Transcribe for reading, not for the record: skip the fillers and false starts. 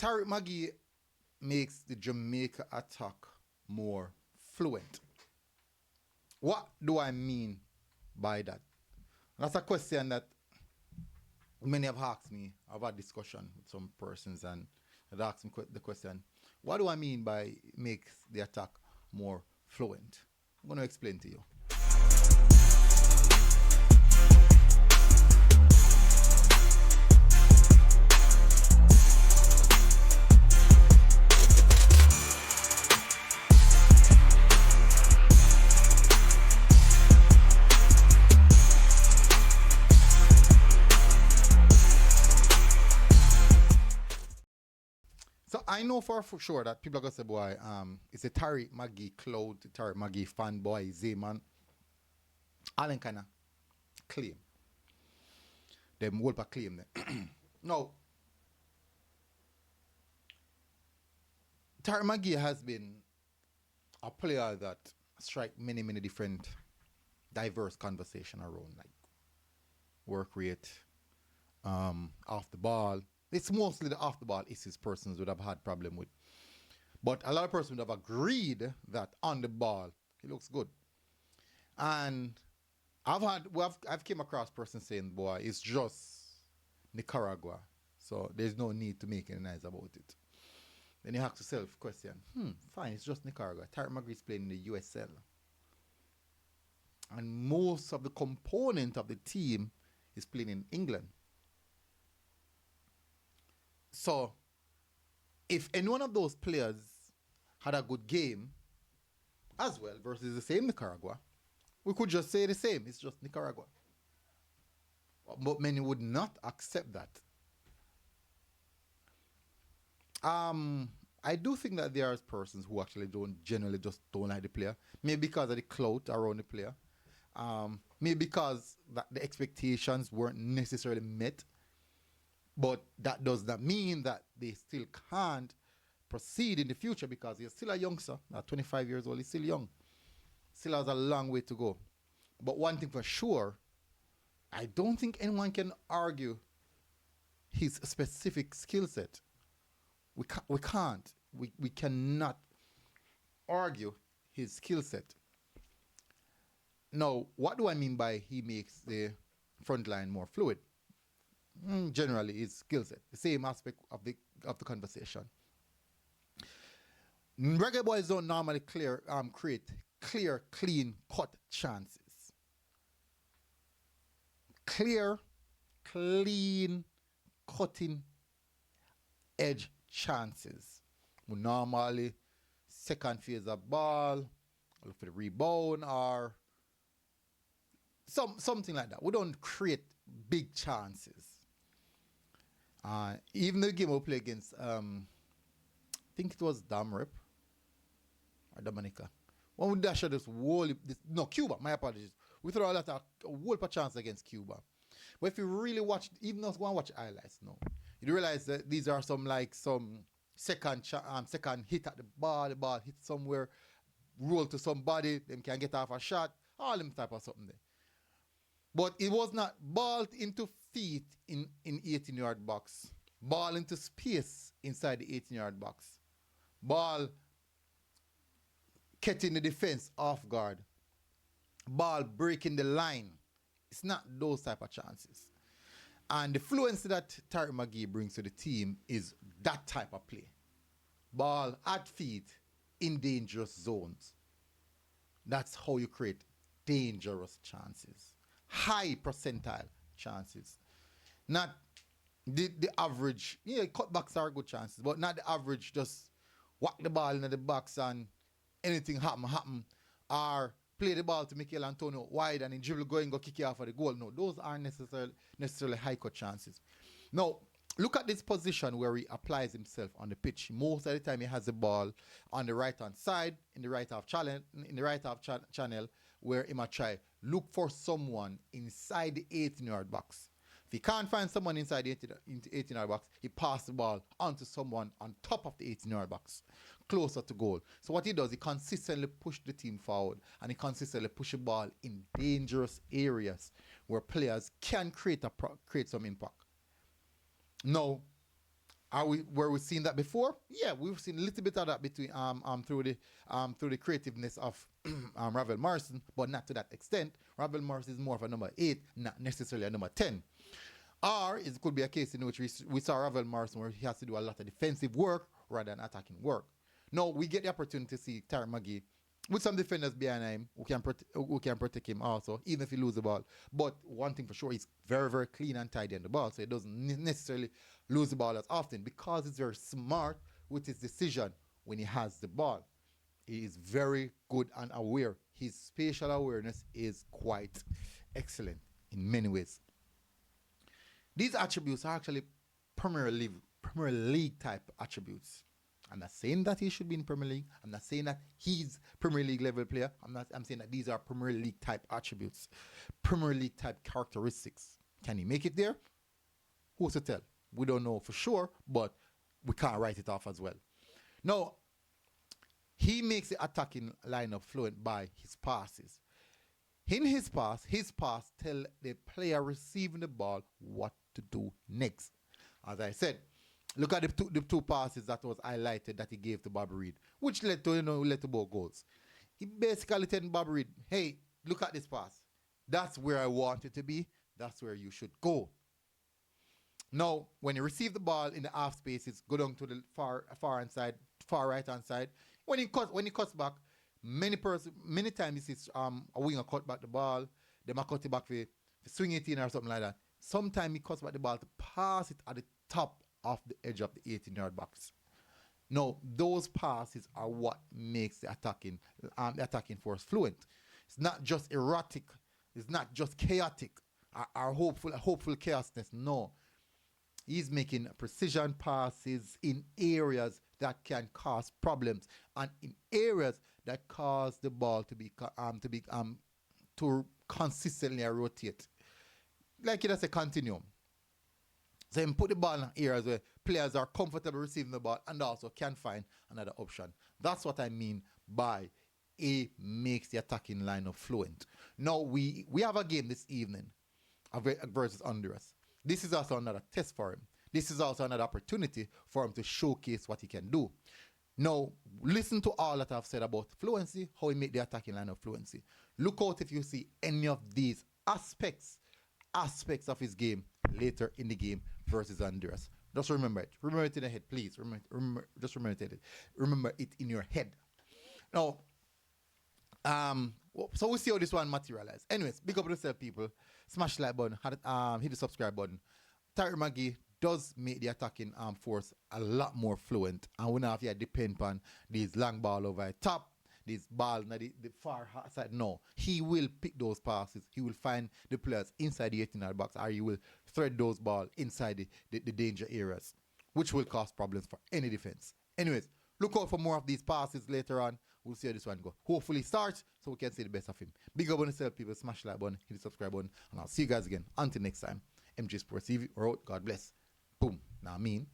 Tyreek Magee makes the Jamaica attack more fluent. What do I mean by that? That's a question that many have asked me. I've had discussion with some persons and they've asked me the question, what do I mean by makes the attack more fluent? I'm going to explain to you. So I know for sure that people are gonna say, boy, it's a Tyreek Magee cloud, Tyreek Magee fanboy, Z-man. All them kind of claim. Them whole claim them. Now, Tyreek Magee has been a player that strike many, many different diverse conversation around, like work rate, off the ball. It's mostly the off the ball issues persons would have had problem with. But a lot of persons would have agreed that on the ball, he looks good. And I've came across persons saying, boy, it's just Nicaragua. So there's no need to make any noise about it. Then you ask yourself question, fine, it's just Nicaragua. Tyreek Magee is playing in the USL. And most of the component of the team is playing in England. So, if any one of those players had a good game as well versus the same Nicaragua, we could just say the same. It's just Nicaragua. But many would not accept that. I do think that there are persons who actually generally just don't like the player. Maybe because of the clout around the player. Maybe because the expectations weren't necessarily met. But that does not mean that they still can't proceed in the future because he's still a youngster. At 25 years old, he's still young. Still has a long way to go. But one thing for sure, I don't think anyone can argue his specific skill set. We can't. We cannot argue his skill set. Now, what do I mean by he makes the front line more fluid? Generally, his skill set, the same aspect of the conversation. Reggae Boyz don't normally create clear, clean cut chances. Clear, clean, cutting edge chances. We normally second phase of ball, look for the rebound or something like that. We don't create big chances. Even the game we play against, I think it was Damrep or Dominica. When we dash this Cuba, my apologies. We throw a whole chance against Cuba. But if you really watch, even those one watch highlights now, you realize that these are some second hit at the ball hit somewhere, roll to somebody, them can get off a shot, all them type of something there. But it was not ball into feet in 18-yard box. Ball into space inside the 18-yard box. Ball catching the defense off guard. Ball breaking the line. It's not those type of chances. And the fluency that Tyreek Magee brings to the team is that type of play. Ball at feet in dangerous zones. That's how you create dangerous chances. High percentile chances. Not the average. Yeah, cutbacks are good chances, but not the average, just whack the ball into the box and anything happen, or play the ball to Mikel Antonio wide and then dribble go kick it off for the goal. No, those aren't necessarily high cut chances. Now, look at this position where he applies himself on the pitch. Most of the time he has the ball on the right hand side, in the right half channel, where he might try look for someone inside the 18-yard box. If he can't find someone inside the 18-yard box, he passes the ball onto someone on top of the 18-yard box, closer to goal. So what he does, he consistently push the team forward and he consistently push the ball in dangerous areas where players can create some impact. Now, Are we were we seeing that before? Yeah, we've seen a little bit of that between through the creativeness of Ravel Morrison, but not to that extent. Ravel Morrison is more of a number 8, not necessarily a number 10. Or it could be a case in which we saw Ravel Morrison where he has to do a lot of defensive work rather than attacking work. No, we get the opportunity to see Tyreek Magee with some defenders behind him who can protect him also, even if he loses the ball. But one thing for sure, he's very, very clean and tidy on the ball, so he doesn't necessarily lose the ball as often because he's very smart with his decision when he has the ball. He is very good and aware. His spatial awareness is quite excellent in many ways. These attributes are actually Premier League type attributes. I'm not saying that he should be in Premier League. I'm not saying that he's Premier League level player. I'm saying that these are Premier League type attributes, Premier League type characteristics. Can he make it there? Who's to tell? We don't know for sure, but we can't write it off as well. Now, he makes the attacking lineup fluent by his passes. In his pass tell the player receiving the ball what to do next. As I said, look at the two passes that was highlighted that he gave to Bob Reed, which led to both goals. He basically told Bob Reed, hey, look at this pass. That's where I want it to be. That's where you should go. Now, when you receive the ball in the half spaces, go down to the far right hand side. When he cuts back, many times you see a winger cut back the ball, they might cut it back for swing it in or something like that. Sometimes he cuts back the ball to pass it at the top of the edge of the 18-yard box. Now, those passes are what makes the attacking force fluent. It's not just erratic. It's not just chaotic or hopeful chaosness. No. He's making precision passes in areas that can cause problems and in areas that cause the ball to consistently rotate. Like it as a continuum. So you put the ball in areas where players are comfortable receiving the ball and also can find another option. That's what I mean by he makes the attacking lineup fluent. Now we have a game this evening versus Honduras. This is also another test for him. This is also another opportunity for him to showcase what he can do. Now, listen to all that I've said about fluency, how he made the attacking line of fluency. Look out if you see any of these aspects of his game later in the game versus Honduras. Just remember it. Remember it in the head, please. Just remember it. Remember it in your head. Now, so we'll see how this one materializes. Anyways, big up yourself, people. Smash the like button, hit the subscribe button. Tyreek Magee does make the attacking force a lot more fluent, and we don't have to depend on these long ball over the top, these ball the far side. No, he will pick those passes. He will find the players inside the 18-yard box, or he will thread those balls inside the danger areas, which will cause problems for any defense. Anyways, look out for more of these passes later on. We'll see how this one go. Hopefully starts so we can see the best of him. Big up on yourself, people. Smash the like button, hit the subscribe button, and I'll see you guys again. Until next time, MG Sports TV, we're out. God bless. Boom. Now I mean.